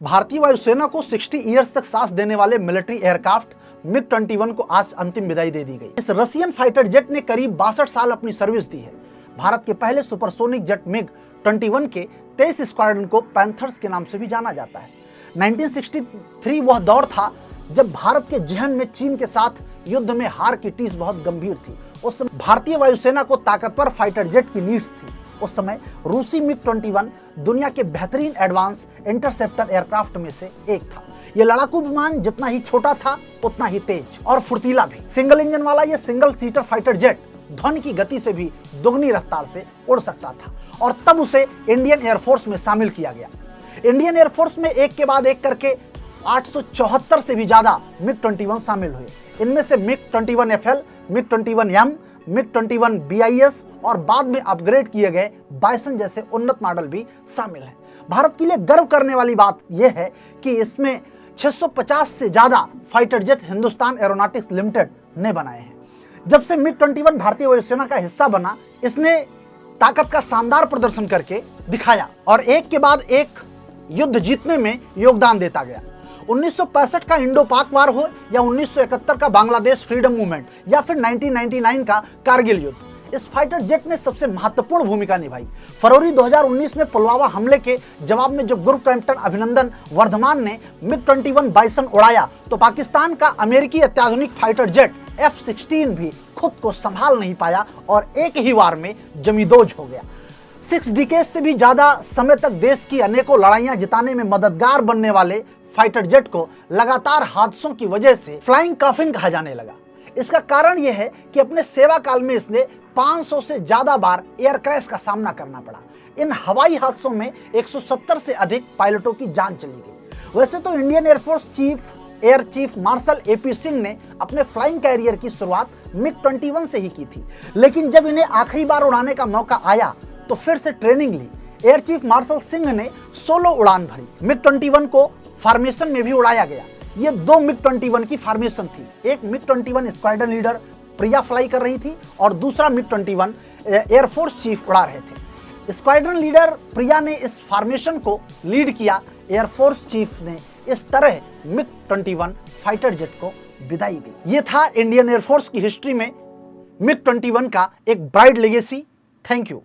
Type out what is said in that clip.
भारतीय वायुसेना को 60 ईयर्स तक सांस देने वाले मिलिट्री एयरक्राफ्ट मिग 21 को आज अंतिम विदाई दे दी गई। इस रशियन फाइटर जेट ने करीब 62 साल अपनी सर्विस दी है। भारत के पहले सुपरसोनिक जेट मिग 21 के 23 स्क्वाड्रन को पैंथर्स के नाम से भी जाना जाता है। 1963 वह दौर था जब भारत के जहन में चीन के साथ युद्ध में हार की टीस बहुत गंभीर थी। उस समय भारतीय वायुसेना को ताकतवर फाइटर जेट की नीड्स थी। उस समय रूसी मिग 21 दुनिया के बेहतरीन एडवांस इंटरसेप्टर एयरक्राफ्ट में से एक था। यह लड़ाकू विमान जितना ही छोटा था उतना ही तेज और फुर्तीला भी। सिंगल इंजन वाला यह सिंगल सीटर फाइटर जेट ध्वनि की गति से भी दोगुनी रफ्तार से उड़ सकता था और तब उसे इंडियन एयरफोर्स में शामिल किया गया। इंडियन एयरफोर्स में एक के बाद एक करके 874 से भी ज्यादा मिग 21 शामिल हुए। इनमें से MiG 21 FL, MiG 21M, MiG 21 BIS और बाद में अपग्रेड किए गए बाइसन जैसे उन्नत मॉडल भी शामिल हैं। भारत के लिए गर्व करने वाली बात यह है कि इसमें 650 से ज्यादा fighter jet Hindustan aeronautics limited ने बनाए हैं। जब से मिग 21 भारतीय वायुसेना का हिस्सा बना, इसने ताकत का शानदार प्रदर्शन करके दिखाया और एक के बाद एक युद्ध जीतने में योगदान देता गया। 1965 का इंडो पाक वार हो या 1971 का बांग्लादेश फ्रीडम मूवमेंट या फिर 1999 का कारगिल युद्ध, इस फाइटर जेट ने सबसे महत्वपूर्ण भूमिका निभाई। फरवरी 2019 में पुलवामा हमले के जवाब में जब ग्रुप कैप्टन अभिनंदन वर्धमान ने मिग 21 बाइसन उड़ाया तो पाकिस्तान का अमेरिकी अत्याधुनिक फाइटर जेट F-16 भी खुद को संभाल नहीं पाया और एक ही वार में जमींदोज हो गया। 6 डिकेड से भी ज्यादा समय तक देश की अनेकों लड़ाइयां जिताने में मददगार बनने वाले फाइटर जेट को लगातार हादसों की वजह से फ्लाइंग कॉफिन कहा जाने लगा। इसका कारण यह है कि अपने सेवा काल में इसने 500 से ज्यादा बार एयर क्रैश का सामना करना पड़ा। इन हवाई हादसों में 170 से अधिक पायलटों की जान चली गई। वैसे तो Indian air force air chief marshal AP Singh ने अपने फ्लाइंग कैरियर की शुरुआत मिग 21 से ही की थी, लेकिन जब इन्हें आखिरी बार उड़ाने का मौका आया तो फिर से ट्रेनिंग ली। एयर चीफ मार्शल सिंह ने सोलो उड़ान भरी। मिग 21 को फॉर्मेशन में भी उड़ाया गया। ये 2 मिग 21 की फॉर्मेशन थी। एक मिग 21 स्क्वाड्रन लीडर प्रिया फ्लाई कर रही थी और दूसरा मिग 21 एयरफोर्स चीफ उड़ा रहे थे। स्क्वाड्रन लीडर प्रिया ने इस फॉर्मेशन को लीड किया। एयरफोर्स चीफ ने इस तरह मिग 21 फाइटर जेट को विदाई दी। ये था इंडियन एयरफोर्स की हिस्ट्री में मिग 21 का एक ब्राइट लेगेसी। Thank you.